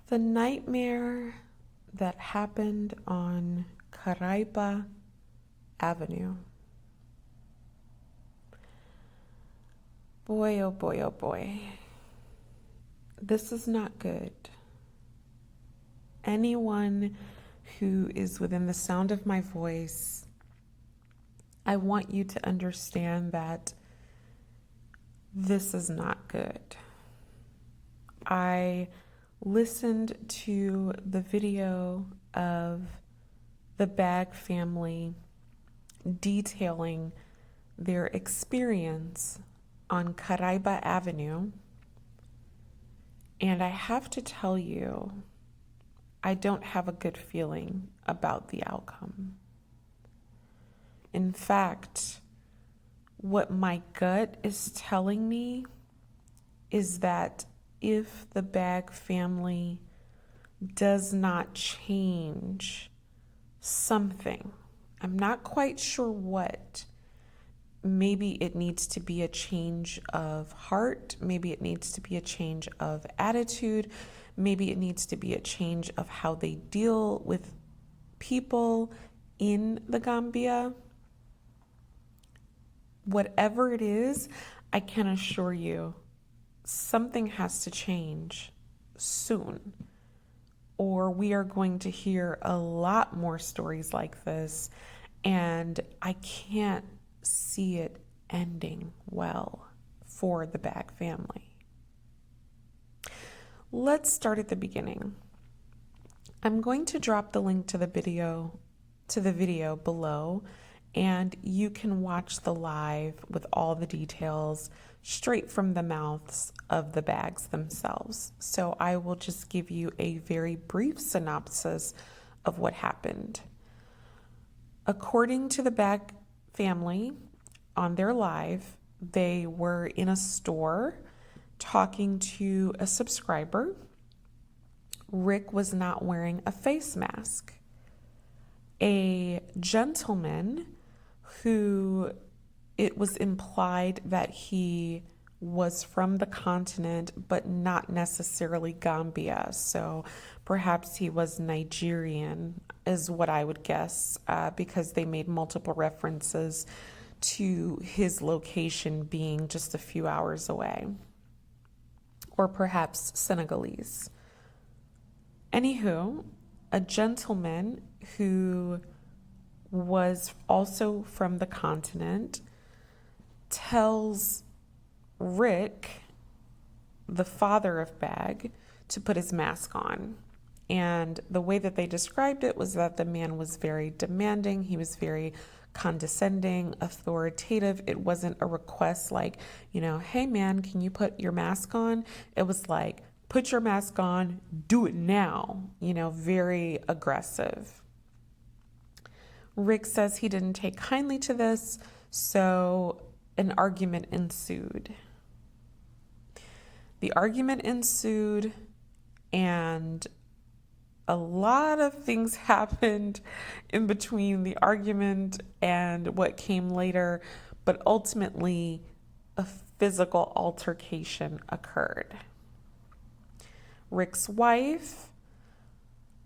The nightmare that happened on Kairaba Avenue. Boy, oh boy, oh boy. This is not good. Anyone who is within the sound of my voice, I want you to understand that this is not good. I listened to the video of the Bag family detailing their experience on Kairaba Avenue, and I have to tell you, I don't have a good feeling about the outcome. In fact, what my gut is telling me is that if the Bag family does not change something, I'm not quite sure what. Maybe it needs to be a change of heart. Maybe it needs to be a change of attitude. Maybe it needs to be a change of how they deal with people in the Gambia. Whatever it is, I can assure you, something has to change soon, or we are going to hear a lot more stories like this, and I can't see it ending well for the Bag family. Let's start at the beginning. I'm going to drop the link to the video below, and you can watch the live with all the details straight from the mouths of the Bags themselves. So I will just give you a very brief synopsis of what happened. According to the Bag family, on their live, they were in a store talking to a subscriber. Rick was not wearing a face mask. A gentleman who it was implied that he was from the continent, but not necessarily Gambia. So perhaps he was Nigerian, is what I would guess, because they made multiple references to his location being just a few hours away, or perhaps Senegalese. Anywho, a gentleman who was also from the continent tells Rick, the father of Bag, to put his mask on. And the way that they described it was that the man was very demanding. He was very condescending, authoritative. It wasn't a request like, hey man, can you put your mask on? It was like, put your mask on, do it now, very aggressive. Rick says he didn't take kindly to this, so an argument ensued. The argument ensued, and a lot of things happened in between the argument and what came later, but ultimately a physical altercation occurred. Rick's wife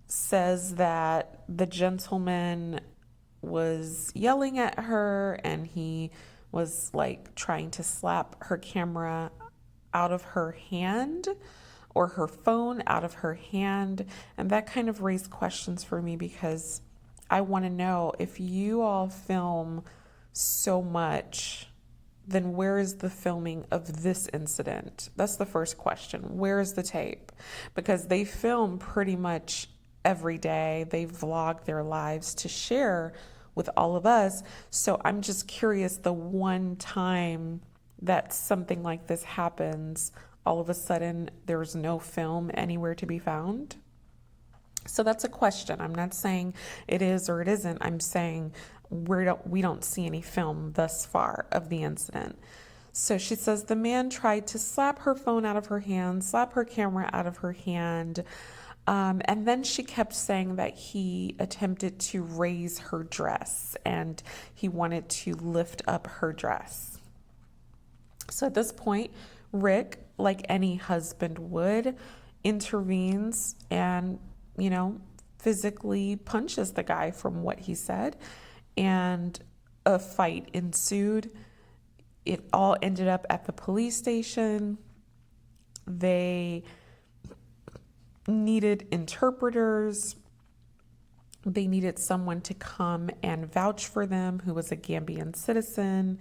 says that the gentleman was yelling at her and he was like trying to slap her camera out of her hand or her phone out of her hand. And that kind of raised questions for me, because I want to know, if you all film so much, then where is the filming of this incident? That's the first question. Where is the tape? Because they film pretty much every day. They vlog their lives to share with all of us. So I'm just curious, the one time that something like this happens, all of a sudden there's no film anywhere to be found. So that's a question. I'm not saying it is or it isn't. I'm saying we don't see any film thus far of the incident. So she says the man tried to slap her phone out of her hand, slap her camera out of her hand. And then she kept saying that he attempted to raise her dress and he wanted to lift up her dress. So at this point, Rick, like any husband would, intervenes and, you know, physically punches the guy from what he said. And a fight ensued. It all ended up at the police station. They needed interpreters. They needed someone to come and vouch for them who was a Gambian citizen.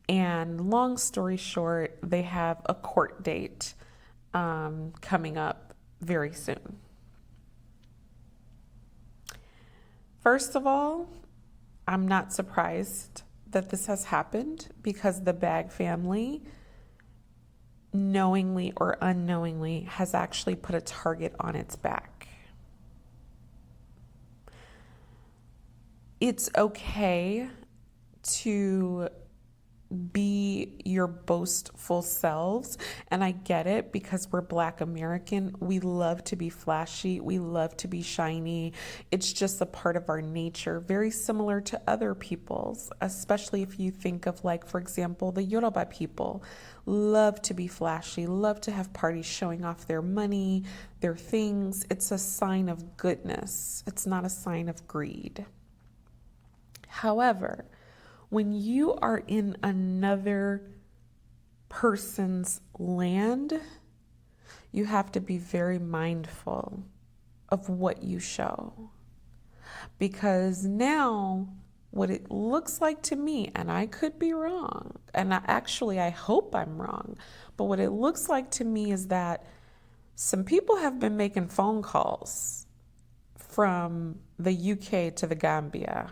And long story short, they have a court date coming up very soon. First of all, I'm not surprised that this has happened because the Bag family, knowingly or unknowingly, has actually put a target on its back. It's okay to be your boastful selves, and I get it because we're Black American. We love to be flashy, we love to be shiny. It's just a part of our nature, very similar to other people's, especially if you think of, like, for example, the Yoruba people love to be flashy, love to have parties showing off their money, their things. It's a sign of goodness, it's not a sign of greed. However, when you are in another person's land, you have to be very mindful of what you show. Because now, what it looks like to me, and I could be wrong, and I hope I'm wrong, but what it looks like to me is that some people have been making phone calls from the UK to the Gambia.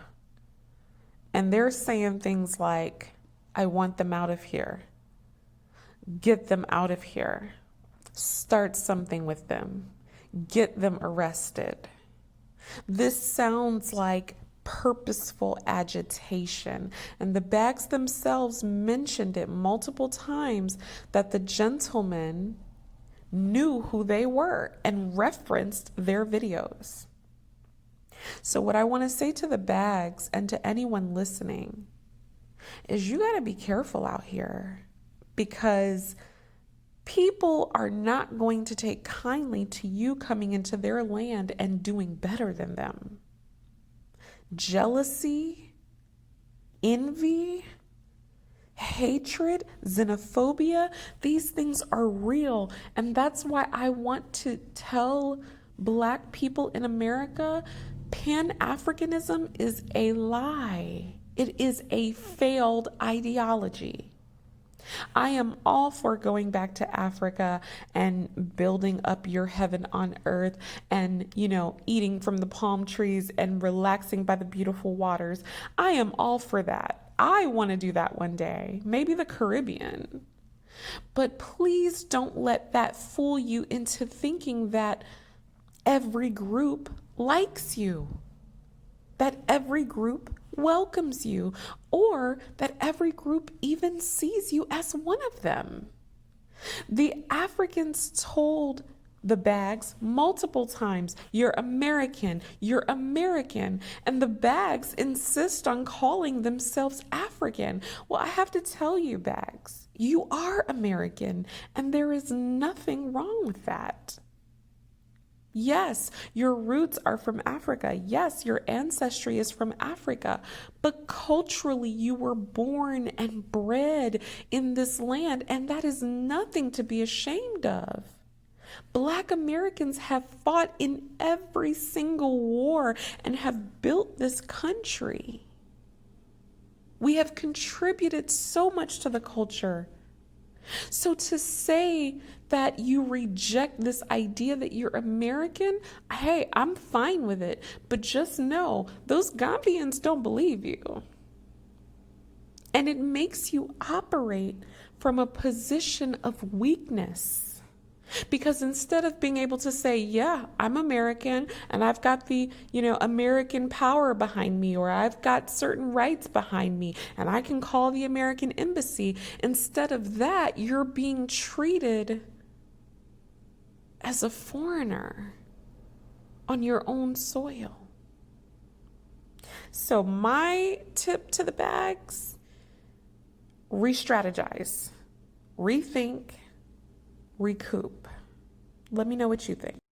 And they're saying things like, I want them out of here. Get them out of here. Start something with them. Get them arrested. This sounds like purposeful agitation. And the Bags themselves mentioned it multiple times that the gentleman knew who they were and referenced their videos. So what I want to say to the Bags and to anyone listening is you got to be careful out here, because people are not going to take kindly to you coming into their land and doing better than them. Jealousy, envy, hatred, xenophobia, these things are real. And that's why I want to tell Black people in America, Pan-Africanism is a lie. It is a failed ideology. I am all for going back to Africa and building up your heaven on earth and, eating from the palm trees and relaxing by the beautiful waters. I am all for that. I want to do that one day, maybe the Caribbean. But please don't let that fool you into thinking that every group likes you, that every group welcomes you, or that every group even sees you as one of them. The Africans told the Bags multiple times, you're American, you're American. And the Bags insist on calling themselves African. Well, I have to tell you, Bags, you are American, and there is nothing wrong with that. Yes, your roots are from Africa. Yes, your ancestry is from Africa. But culturally, you were born and bred in this land, and that is nothing to be ashamed of. Black Americans have fought in every single war and have built this country. We have contributed so much to the culture. So to say that you reject this idea that you're American, hey, I'm fine with it. But just know, those Gambians don't believe you. And it makes you operate from a position of weakness. Because instead of being able to say, yeah, I'm American and I've got the, American power behind me, or I've got certain rights behind me and I can call the American embassy, instead of that, you're being treated as a foreigner on your own soil. So my tip to the Bags, re-strategize, rethink, recoup. Let me know what you think.